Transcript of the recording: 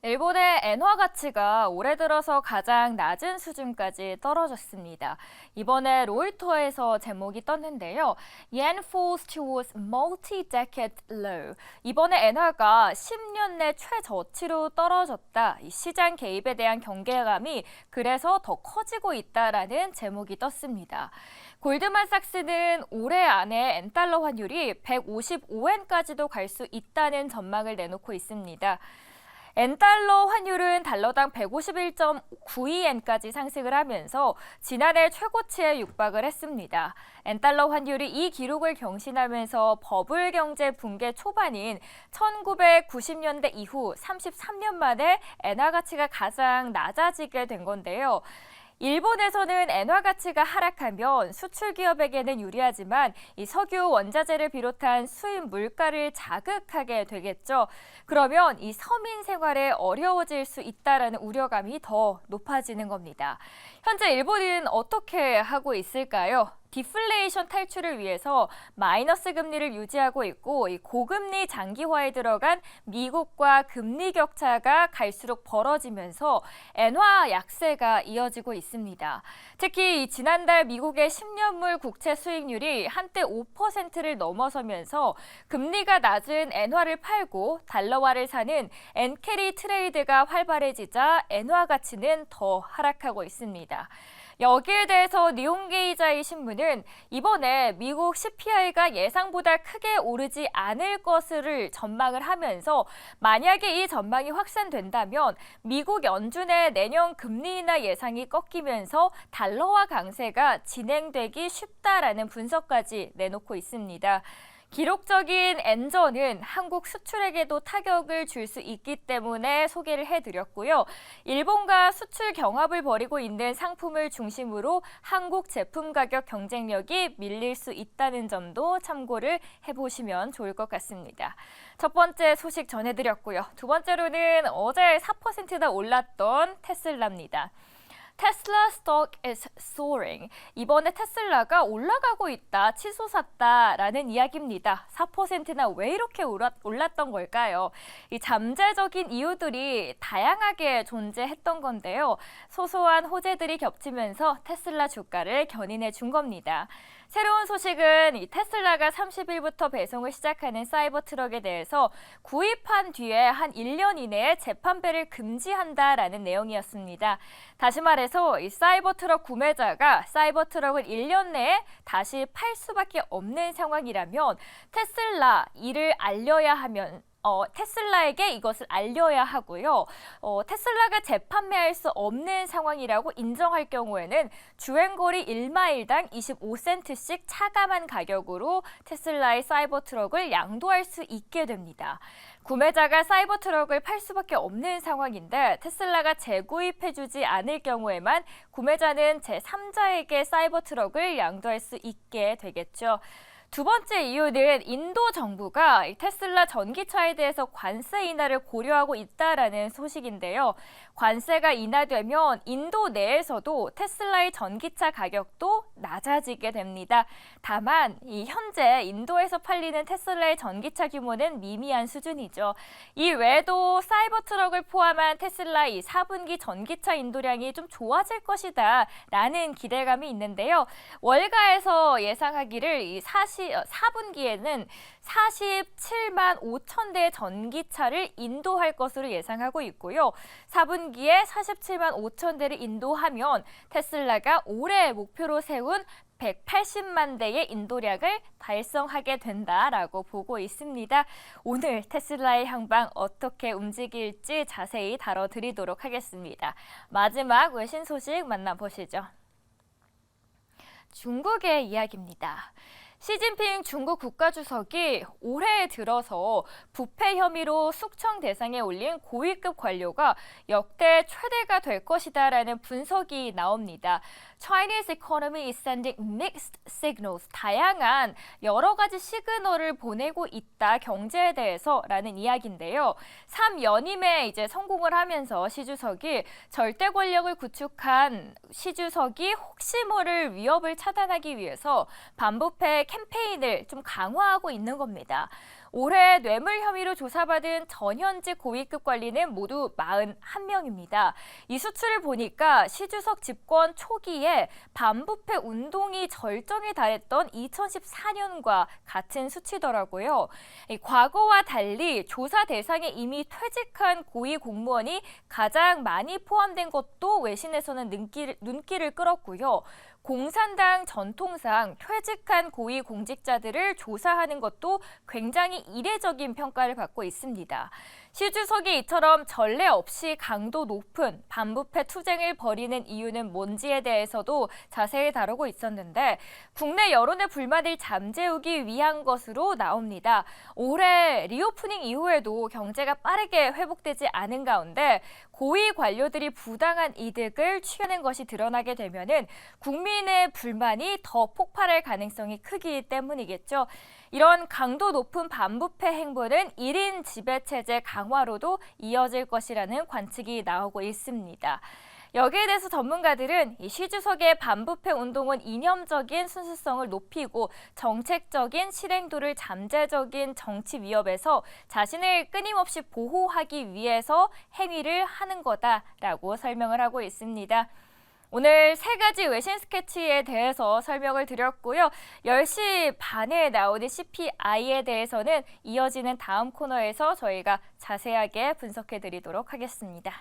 일본의 엔화 가치가 올해 들어서 가장 낮은 수준까지 떨어졌습니다. 이번에 로이터에서 제목이 떴는데요. Yen falls towards multi-decade low. 이번에 엔화가 10년 내 최저치로 떨어졌다. 이 시장 개입에 대한 경계감이 그래서 더 커지고 있다라는 제목이 떴습니다. 골드만삭스는 올해 안에 엔달러 환율이 155엔까지도 갈 수 있다는 전망을 내놓고 있습니다. 엔달러 환율은 달러당 151.92엔까지 상승을 하면서 지난해 최고치에 육박을 했습니다. 엔달러 환율이 이 기록을 경신하면서 버블 경제 붕괴 초반인 1990년대 이후 33년 만에 엔화 가치가 가장 낮아지게 된 건데요. 일본에서는 엔화 가치가 하락하면 수출 기업에게는 유리하지만 이 석유 원자재를 비롯한 수입 물가를 자극하게 되겠죠. 그러면 이 서민 생활에 어려워질 수 있다라는 우려감이 더 높아지는 겁니다. 현재 일본은 어떻게 하고 있을까요? 디플레이션 탈출을 위해서 마이너스 금리를 유지하고 있고 이 고금리 장기화에 들어간 미국과 금리 격차가 갈수록 벌어지면서 엔화 약세가 이어지고 있습니다. 특히 지난달 미국의 10년물 국채 수익률이 한때 5%를 넘어서면서 금리가 낮은 엔화를 팔고 달러화를 사는 엔캐리 트레이드가 활발해지자 엔화 가치는 더 하락하고 있습니다. 여기에 대해서 니혼게이자이 신문은 이번에 미국 CPI가 예상보다 크게 오르지 않을 것을 전망을 하면서 만약에 이 전망이 확산된다면 미국 연준의 내년 금리 인하 예상이 꺾이면서 달러화 강세가 진행되기 쉽다라는 분석까지 내놓고 있습니다. 기록적인 엔저는 한국 수출에게도 타격을 줄 수 있기 때문에 소개를 해드렸고요. 일본과 수출 경합을 벌이고 있는 상품을 중심으로 한국 제품 가격 경쟁력이 밀릴 수 있다는 점도 참고를 해보시면 좋을 것 같습니다. 첫 번째 소식 전해드렸고요. 두 번째로는 어제 4%나 올랐던 테슬라입니다. 테슬라 stock is soaring. 이번에 테슬라가 올라가고 있다, 치솟았다라는 이야기입니다. 4%나 왜 이렇게 올랐던 걸까요? 이 잠재적인 이유들이 다양하게 존재했던 건데요. 소소한 호재들이 겹치면서 테슬라 주가를 견인해 준 겁니다. 새로운 소식은 이 테슬라가 30일부터 배송을 시작하는 사이버 트럭에 대해서 구입한 뒤에 한 1년 이내에 재판배를 금지한다라는 내용이었습니다. 다시 말해서 이 사이버 트럭 구매자가 사이버 트럭을 1년 내에 다시 팔 수밖에 없는 상황이라면 테슬라 이를 알려야 하면 테슬라에게 이것을 알려야 하고요. 테슬라가 재판매할 수 없는 상황이라고 인정할 경우에는 주행거리 1마일당 25센트씩 차감한 가격으로 테슬라의 사이버 트럭을 양도할 수 있게 됩니다. 구매자가 사이버 트럭을 팔 수밖에 없는 상황인데 테슬라가 재구입해주지 않을 경우에만 구매자는 제3자에게 사이버 트럭을 양도할 수 있게 되겠죠. 두 번째 이유는 인도 정부가 테슬라 전기차에 대해서 관세 인하를 고려하고 있다라는 소식인데요. 관세가 인하되면 인도 내에서도 테슬라의 전기차 가격도 낮아지게 됩니다. 다만 현재 인도에서 팔리는 테슬라의 전기차 규모는 미미한 수준이죠. 이 외에도 사이버 트럭을 포함한 테슬라 이 4분기 전기차 인도량이 좀 좋아질 것이다 라는 기대감이 있는데요. 월가에서 예상하기를 이 4분기에는 47만 5천 대의 전기차를 인도할 것으로 예상하고 있고요. 4분기에 47만 5천 대를 인도하면 테슬라가 올해 목표로 세운 180만 대의 인도량을 달성하게 된다라고 보고 있습니다. 오늘 테슬라의 향방 어떻게 움직일지 자세히 다뤄드리도록 하겠습니다. 마지막 외신 소식 만나보시죠. 중국의 이야기입니다. 시진핑 중국 국가주석이 올해 들어서 부패 혐의로 숙청 대상에 올린 고위급 관료가 역대 최대가 될 것이다라는 분석이 나옵니다. Chinese economy is sending mixed signals. 다양한 여러 가지 시그널을 보내고 있다 경제에 대해서라는 이야기인데요. 3연임에 이제 성공을 하면서 시 주석이 절대 권력을 구축한 시 주석이 혹시 모를 위협을 차단하기 위해서 반부패 캠페인을 좀 강화하고 있는 겁니다. 올해 뇌물 혐의로 조사받은 전현직 고위급 관리는 모두 41명입니다. 이 수치를 보니까 시 주석 집권 초기에 반부패 운동이 절정에 달했던 2014년과 같은 수치더라고요. 과거와 달리 조사 대상에 이미 퇴직한 고위 공무원이 가장 많이 포함된 것도 외신에서는 눈길을 끌었고요. 공산당 전통상 퇴직한 고위 공직자들을 조사하는 것도 굉장히 이례적인 평가를 받고 있습니다. 시 주석이 이처럼 전례 없이 강도 높은 반부패 투쟁을 벌이는 이유는 뭔지에 대해서도 자세히 다루고 있었는데 국내 여론의 불만을 잠재우기 위한 것으로 나옵니다. 올해 리오프닝 이후에도 경제가 빠르게 회복되지 않은 가운데 고위 관료들이 부당한 이득을 취하는 것이 드러나게 되면은 국민의 불만이 더 폭발할 가능성이 크기 때문이겠죠. 이런 강도 높은 반부패 행보는 1인 지배체제 강화로도 이어질 것이라는 관측이 나오고 있습니다. 여기에 대해서 전문가들은 시 주석의 반부패 운동은 이념적인 순수성을 높이고 정책적인 실행도를 잠재적인 정치 위협에서 자신을 끊임없이 보호하기 위해서 행위를 하는 거다라고 설명을 하고 있습니다. 오늘 3가지 외신 스케치에 대해서 설명을 드렸고요. 10시 반에 나오는 CPI에 대해서는 이어지는 다음 코너에서 저희가 자세하게 분석해 드리도록 하겠습니다.